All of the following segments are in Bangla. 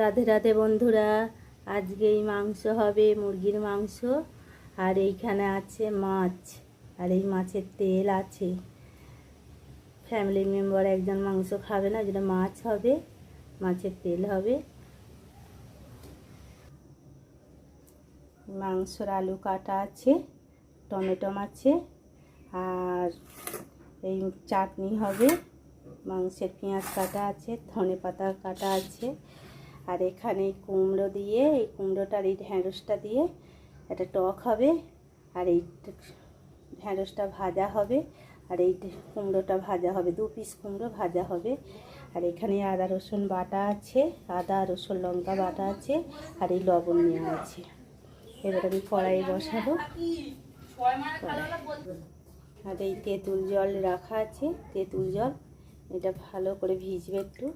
রাধে রাধে বন্ধুরা, আজকে এই মাংস হবে, মুরগির মাংস। আর এইখানে আছে মাছ, আর এই মাছের তেল আছে। ফ্যামিলি মেম্বার একজন মাংস খাবে না, যেটা মাছ হবে, মাছের তেল হবে। মাংসর আলু কাটা আছে, টমেটো আছে, আর এই চাটনি হবে। মাংসের পেঁয়াজ কাটা আছে, ধনে পাতা কাটা আছে। আর এখানে কুমড়ো দিয়ে, এই কুমড়োটার এই ঢ্যাঁড়সটা দিয়ে একটা টক হবে। আর এই ঢ্যাঁড়সটা ভাজা হবে, আর এই কুমড়োটা ভাজা হবে, 2 পিস কুমড়ো ভাজা হবে। আর এখানে আদা রসুন বাটা আছে, আদা রসুন লঙ্কা বাটা আছে, আর এই লবণ নেওয়া আছে। এবার আমি কড়াই বসাবো। আর এই তেঁতুল জল রাখা আছে, তেঁতুল জল, এটা ভালো করে ভিজবে একটু।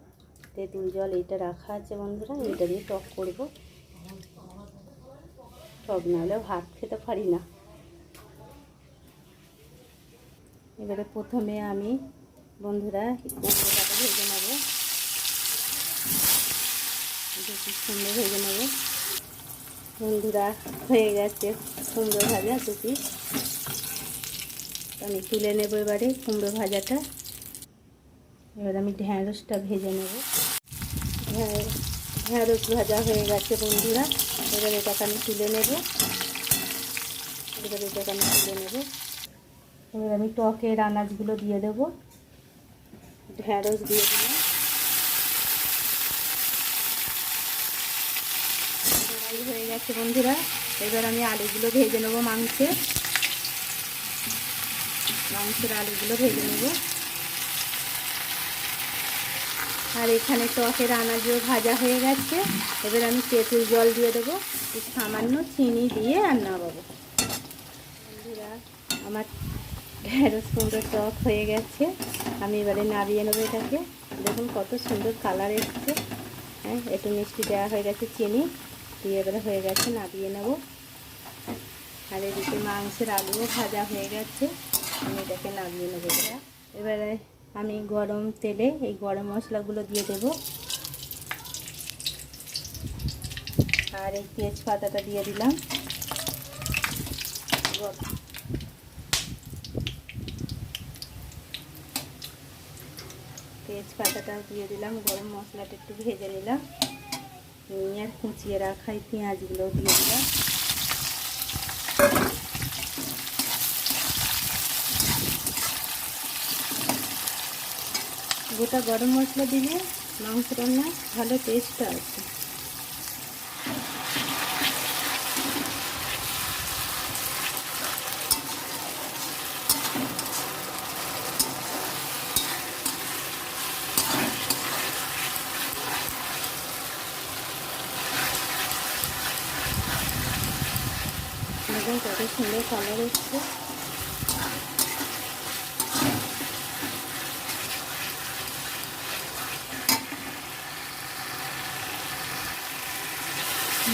তেঁতুল জল এইটা রাখা আছে বন্ধুরা, এইটা দিয়ে টক করব। টক না হলে ভাত খেতে পারি না। এবারে প্রথমে আমি বন্ধুরা কুমড়োটাকে ভেজে নেব, বেশি সুন্দর ভেজে নেব। বন্ধুরা হয়ে গেছে কুমড়ো ভাজা 2 পিস। আমি তুলে নেব এবারে কুমড়ো ভাজাটা। এবার আমি ঢ্যাঁড়সটা ভেজে নেব। ঢ্যাঁড়স ভাজা হয়ে গেছে বন্ধুরা। এবার এটাকে আমি তুলে নেব। এবার আমি টকের আনাজগুলো দিয়ে দেবো। ঢ্যাঁড়স দিয়ে দিলাম, হয়ে গেছে বন্ধুরা। এবার আমি আলুগুলো ভেজে নেবো, মাংসের আলুগুলো ভেজে নেব। আর এখানে টকের আনাজও ভাজা হয়ে গেছে। এবার আমি তেঁতুল জল দিয়ে দেবো, সামান্য চিনি দিয়ে আর নামাবো। বন্ধুরা আমার ঢেঁড়স কুমড়ো টক হয়ে গেছে। আমি এবারে নামিয়ে নেবো এটাকে। দেখুন কত সুন্দর কালার এসছে। হ্যাঁ, একটু মিষ্টি দেওয়া হয়ে গেছে, চিনি দিয়ে এবারে হয়ে গেছে, নামিয়ে নেব। আর এদিকে মাংসের আলুও ভাজা হয়ে গেছে, আমি এটাকে নামিয়ে নেবো। এবারে আমি গরম তেলে এই গরম মশলাগুলো দিয়ে দেব। আর এই তেজপাতাটা দিয়ে দিলাম। তেজপাতাটা দিয়ে দিলাম, গরম মশলাটা একটু ভেজে নিলাম, নিয়ে কুচিয়ে রাখা এই পেঁয়াজগুলো দিয়ে দিলাম। গোটা গরম মশলা দিলে মাংস রান্না ভালো টেস্ট আছে। একদম কত সুন্দর কালার এসছে।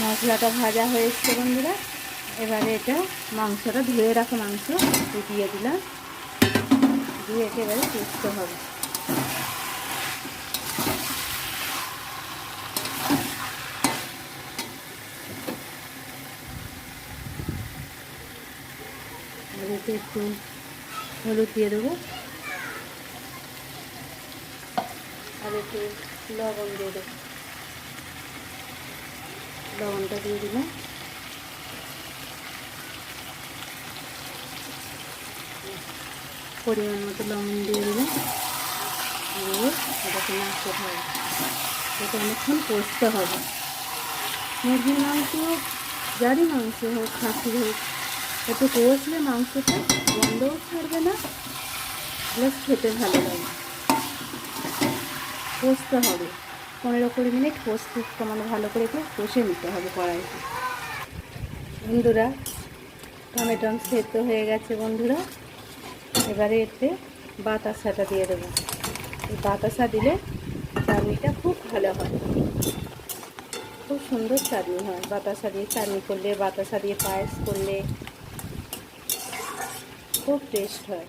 মশলাটা ভাজা হয়ে এসছে বন্ধুরা। এবারে এটা মাংসটা ধুয়ে রাখা মাংস দিয়ে দিলাম, দিয়ে একেবারে কষতে হবে। এতে একটু হলুদ দিয়ে দেবো, আর একটু লবণ দিয়ে দেবো। লবণটা দিয়ে দিলাম, পরিমাণ মতো লবণ দিয়ে দিলাম। দিয়ে এটাকে নাড়তে হবে, এটা অনেকক্ষণ কষতে হবে। মুরগির মাংস হোক, যারই মাংস হোক, খাসির হোক, একটু কষলে মাংসটা গন্ধও ছাড়বে না, প্লাস খেতে ভালো লাগে। কষতে হবে 15-20 মিনিট, কষতে মানে ভালো করে একটু কষে নিতে হবে কড়াইতে। বন্ধুরা টমেটো সেদ্ধ হয়ে গেছে বন্ধুরা। এবারে এতে বাতাসাটা দিয়ে দেবো। এই বাতাসা দিলে চাটনিটা খুব ভালো হয়, খুব সুন্দর চাটনি হয়। বাতাসা দিয়ে চাটনি করলে, বাতাসা দিয়ে পায়েস করলে খুব টেস্ট হয়।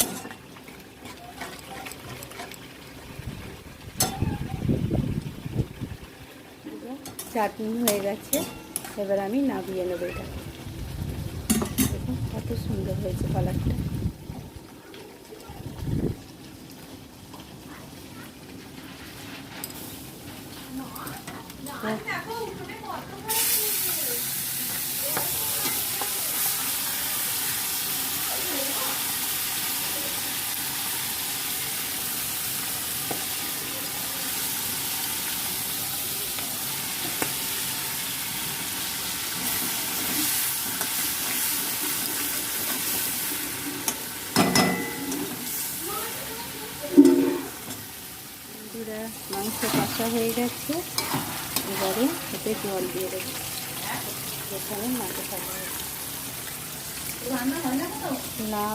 চাটনি হয়ে গেছে, এবার আমি নামিয়ে নেবো। এটা দেখুন কত সুন্দর হয়েছে কালারটা। মাংস কষা হয়ে গেছে, এবারে এতে জল দিয়ে দেবো। যেখানে মাংস খাওয়া না,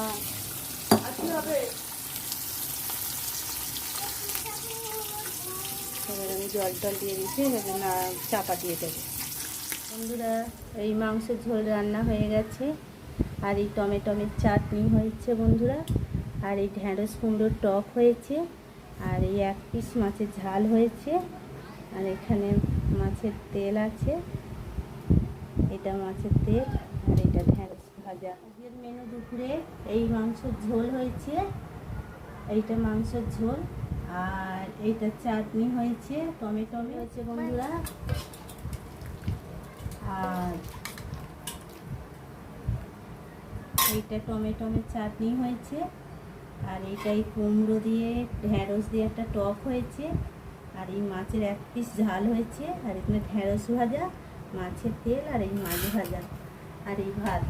এবার আমি জল টল দিয়ে দিচ্ছি, এবার না চাপা দিয়ে দেবো। বন্ধুরা, এই মাংসের ঝোল রান্না হয়ে গেছে, আর এই টমেটোমের চাটনি হয়েছে বন্ধুরা, আর এই ঢ্যাঁড়স কুমড়োর টক হয়েছে, আর এই 1 পিস মাছের ঝাল হয়েছে, আর এখানে মাছের তেল আছে, এটা মাছের তেল, আর এটা ঢ্যাঁড়স ভাজা। আজকের মেনু দুপুরে এই মাংসের ঝোল হয়েছে, এইটা মাংসের ঝোল, আর এইটা চাটনি হয়েছে, টমেটো হয়েছে বন্ধুরা, আর এইটা টমেটোমের চাটনি হয়েছে, আর এইটাই কুমড়ো দিয়ে ঢ্যাঁড়স দিয়ে একটা টক হয়েছে, আর এই মাছের 1 পিস ঝাল হয়েছে, আর এখানে ঢ্যাঁড়স ভাজা, মাছের তেল, আর এই মাছ ভাজা, আর এই ভাত।